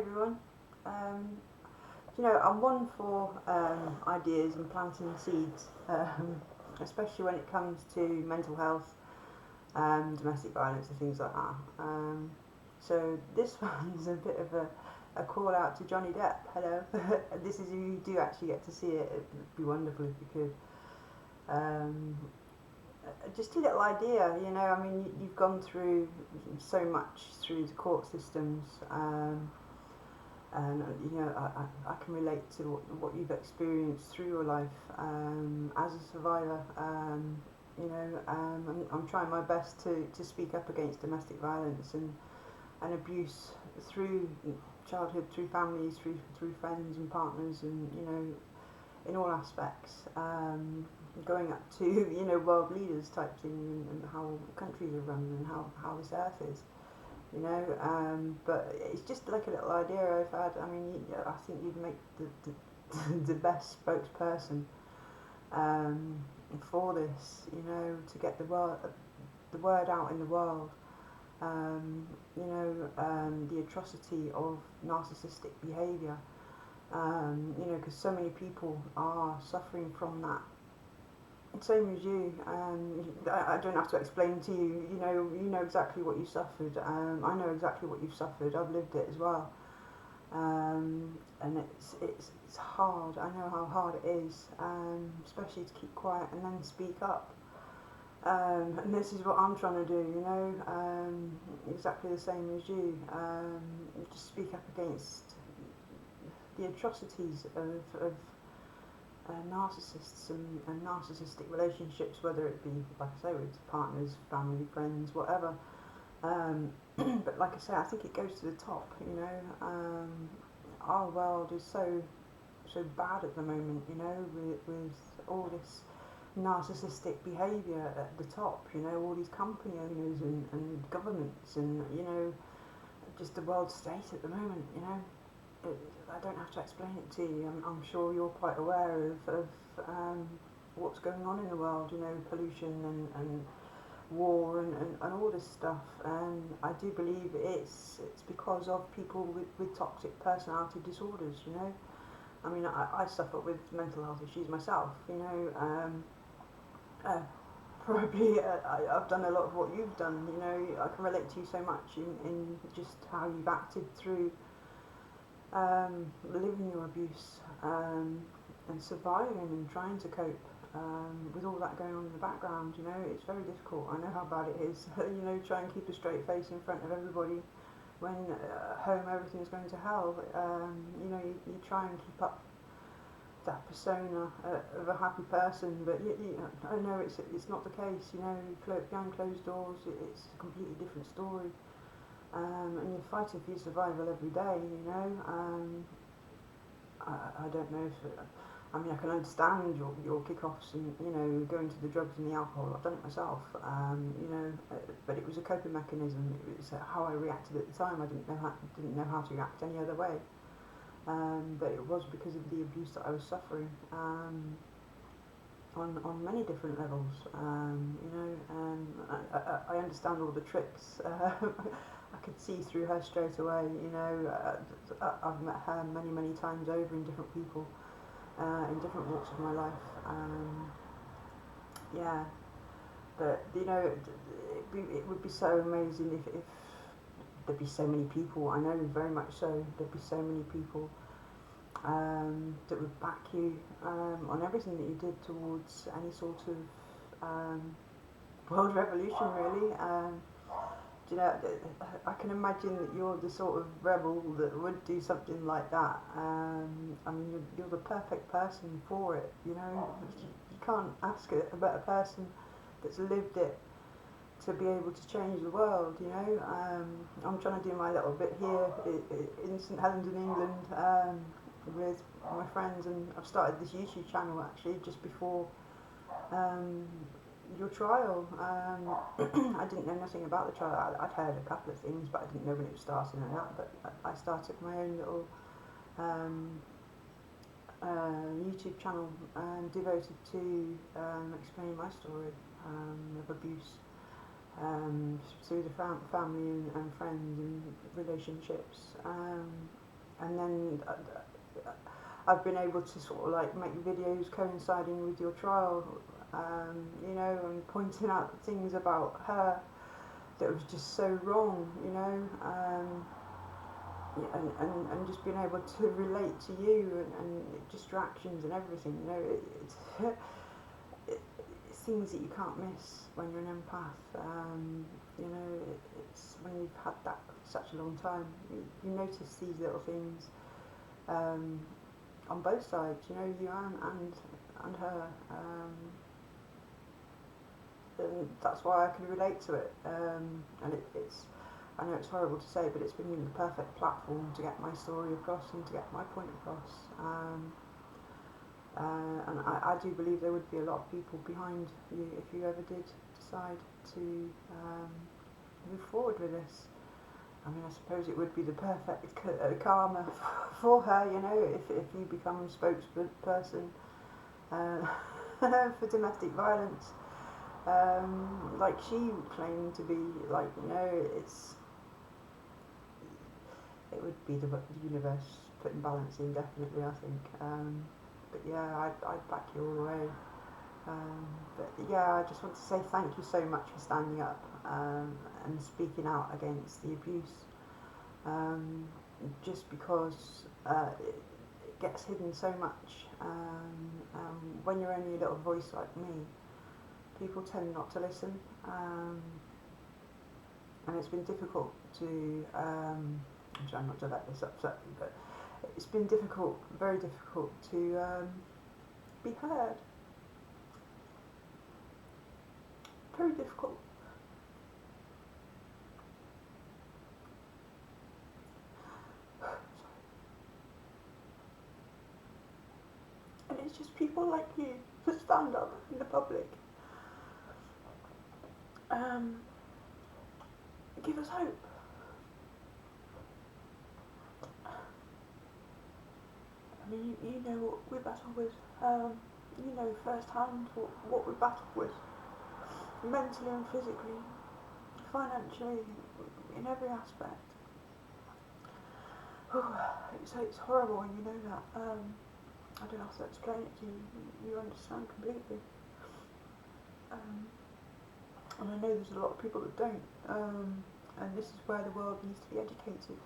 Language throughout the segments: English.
everyone. Um, I'm one for ideas and planting seeds, especially when it comes to mental health, domestic violence, and things like that. So this one's a bit of a call out to Johnny Depp. Hello. This is if you do actually get to see it. It'd be wonderful if you could. Um, just a little idea, I mean, you've gone through so much through the court systems. And I can relate to what you've experienced through your life as a survivor. I'm trying my best to speak up against domestic violence and abuse through childhood, through families, through friends and partners, and in all aspects. Going up to world leaders type thing, and how countries are run, and how this earth is. But it's just like a little idea I've had. I mean, I think you'd make the best spokesperson for this, to get the word out in the world. The atrocity of narcissistic behaviour. Because so many people are suffering from that. Same as you. I don't have to explain to you. You know exactly what you suffered. I know exactly what you've suffered. I've lived it as well. And it's hard. I know how hard it is, especially to keep quiet and then speak up. And this is what I'm trying to do. Exactly the same as you. Just speak up against the atrocities of narcissists and narcissistic relationships, whether it be, like I say, with partners, family, friends, whatever. But like I say, I think it goes to the top. Our world is so bad at the moment. With all this narcissistic behaviour at the top. All these company owners and governments, and just the world state at the moment. I don't have to explain it to you. I'm sure you're quite aware of what's going on in the world, pollution and war and all this stuff. And I do believe it's because of people with toxic personality disorders, I mean, I suffer with mental health issues myself, probably I've done a lot of what you've done, I can relate to you so much in just how you've acted through living your abuse, and surviving and trying to cope with all that going on in the background. It's very difficult. I know how bad it is. Try and keep a straight face in front of everybody when at home everything's going to hell. You try and keep up that persona of a happy person, but I know it's not the case. Behind closed doors, it's a completely different story. And you're fighting for your survival every day, I don't know if, I mean, I can understand your kick-offs and, going to the drugs and the alcohol. I've done it myself, but it was a coping mechanism. It was how I reacted at the time. I didn't know how to react any other way. But it was because of the abuse that I was suffering, on many different levels, and I understand all the tricks. I could see through her straight away. I've met her many times over in different people, in different walks of my life. Yeah, but it would be so amazing if there'd be so many people. I know very much so. There'd be so many people that would back you on everything that you did towards any sort of world revolution, really. I can imagine that you're the sort of rebel that would do something like that. I mean, you're the perfect person for it. You can't ask a better person that's lived it to be able to change the world. I'm trying to do my little bit here in St Helens in England, with my friends, and I've started this YouTube channel actually just before your trial. I didn't know nothing about the trial. I'd heard a couple of things, but I didn't know when it was starting and that. But I started my own little YouTube channel devoted to explaining my story of abuse through the family and friends and relationships. and then I've been able to sort of like make videos coinciding with your trial, you know, and pointing out things about her that was just so wrong, you know, and just being able to relate to you and distractions and everything, you know, it's it's things that you can't miss when you're an empath. You know, it's when you've had that for such a long time, you notice these little things on both sides, you know, you and her. And that's why I can relate to it. And it's, I know it's horrible to say, but it's been the perfect platform to get my story across and to get my point across. And I do believe there would be a lot of people behind you if you ever did decide to move forward with this. I mean, I suppose it would be the perfect karma for her, you know, if you become spokesperson for domestic violence. Like she claimed to be, like, you know, it would be the universe putting balance in, definitely, I think. But yeah, I'd back you all the way. But yeah, I just want to say thank you so much for standing up and speaking out against the abuse. Just because it gets hidden so much. When you're only a little voice like me, people tend not to listen. And it's been difficult to, I'm trying not to let this upset you, but it's been difficult, very difficult to be heard. Very difficult. And it's just people like you that stand up in the public. Give us hope. I mean, you know what we battle with. You know firsthand what we battle with, mentally and physically, financially, in every aspect. It's horrible when you know that. I don't have to explain it to you. You understand completely. And I know there's a lot of people that don't. And this is where the world needs to be educated.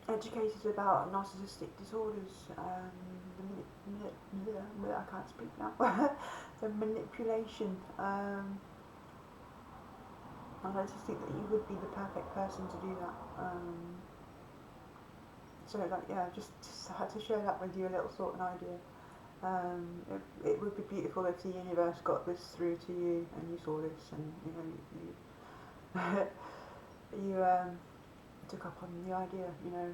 Educated about narcissistic disorders, I can't speak now, the manipulation, and I just think that you would be the perfect person to do that. So like, yeah, just had to share that with you, a little thought and idea. It would be beautiful if the universe got this through to you and you saw this and you took up on the idea, you know.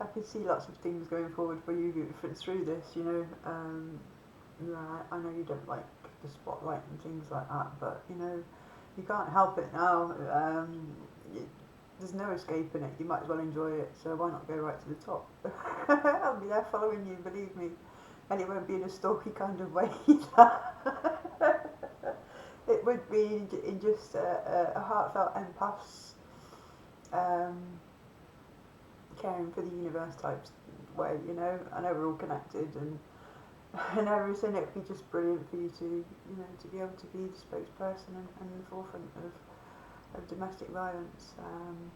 I can see lots of things going forward for you through this, you know. Yeah, I know you don't like the spotlight and things like that, but you know, you can't help it now. There's no escaping it. You might as well enjoy it. So why not go right to the top? I'll be there following you, believe me, and it won't be in a stalky kind of way either. It would be in just a heartfelt empath's caring for the universe type way, you know. I know we're all connected and everything. It would be just brilliant for you to, you know, to be able to be the spokesperson and the forefront of domestic violence, and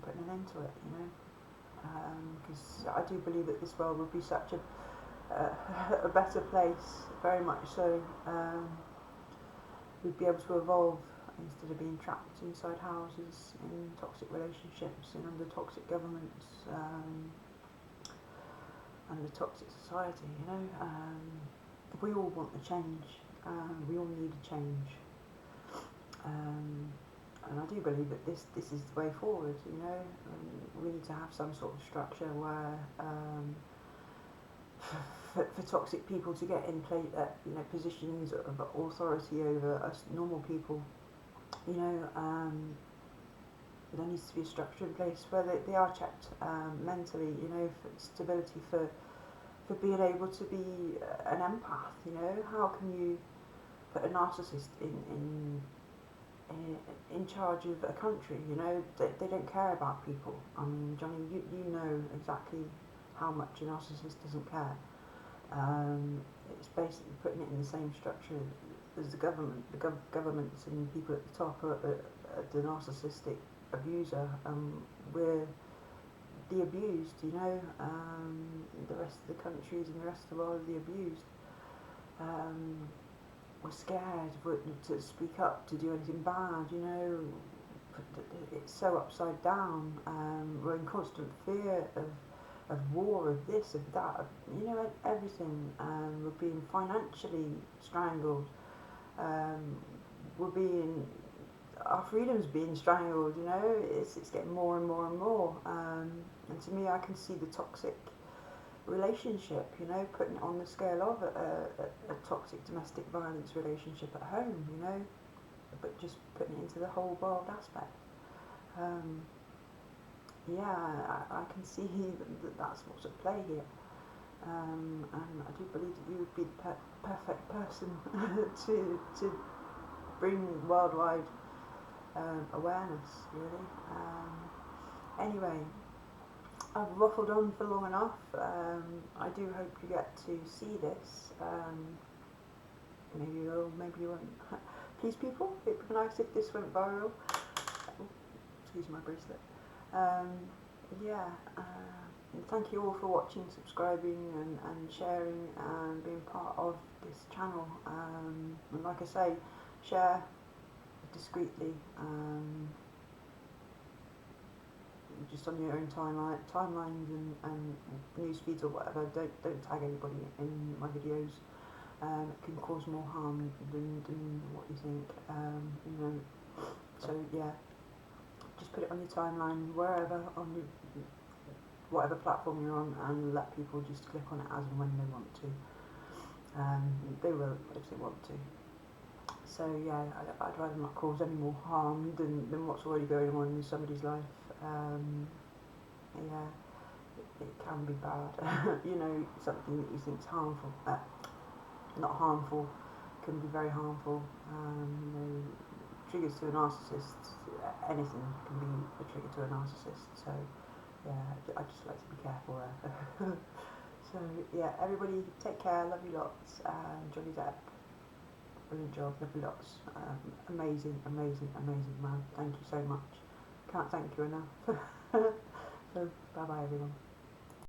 putting an end to it, you know. Because I do believe that this world would be such a better place, very much so. We'd be able to evolve instead of being trapped inside houses, in toxic relationships, and under toxic governments, and a toxic society, you know. We all want a change, we all need a change, and I do believe that this is the way forward, you know. We need to have some sort of structure where for toxic people to get in you know, positions of authority over us normal people, you know. There needs to be a structure in place where they are checked mentally, you know, for stability, for being able to be an empath, you know. How can you put a narcissist in in charge of a country, you know, they don't care about people. I mean, Johnny, you know exactly how much a narcissist doesn't care. It's basically putting it in the same structure as the government. The governments and people at the top are the narcissistic abuser. We're the abused, you know. The rest of the countries and the rest of the world are the abused. We're scared to speak up, to do anything bad, you know. It's so upside down. We're in constant fear of war, of this, of that, of, you know, everything. We're being financially strangled. We're being, our freedom's being strangled, you know. It's getting more and more and more. And to me, I can see the toxic relationship, you know, putting it on the scale of a toxic domestic violence relationship at home, you know, but just putting it into the whole world aspect. I can see that that's what's at play here. And I do believe that you would be the perfect person to bring worldwide awareness, really. Anyway, I've waffled on for long enough. I do hope you get to see this. Maybe you will, maybe you won't. Please, people, it would be nice if this went viral. Oh, excuse my bracelet. Thank you all for watching, subscribing and sharing and being part of this channel. And like I say, share discreetly. Just on your own timelines and news feeds or whatever. Don't tag anybody in my videos. It can cause more harm than what you think. You know. So yeah, just put it on your timeline wherever on your whatever platform you're on, and let people just click on it as and when they want to. They will if they want to. So yeah, I'd rather not cause any more harm than what's already going on in somebody's life. It can be bad. You know, something that you think's harmful, not harmful, can be very harmful. You know, triggers to a narcissist, anything can be a trigger to a narcissist. So yeah, I just like to be careful there. So yeah, everybody take care, love you lots. Johnny Depp, brilliant job, love you lots. Amazing man. Thank you so much. Can't thank you enough. So bye bye everyone.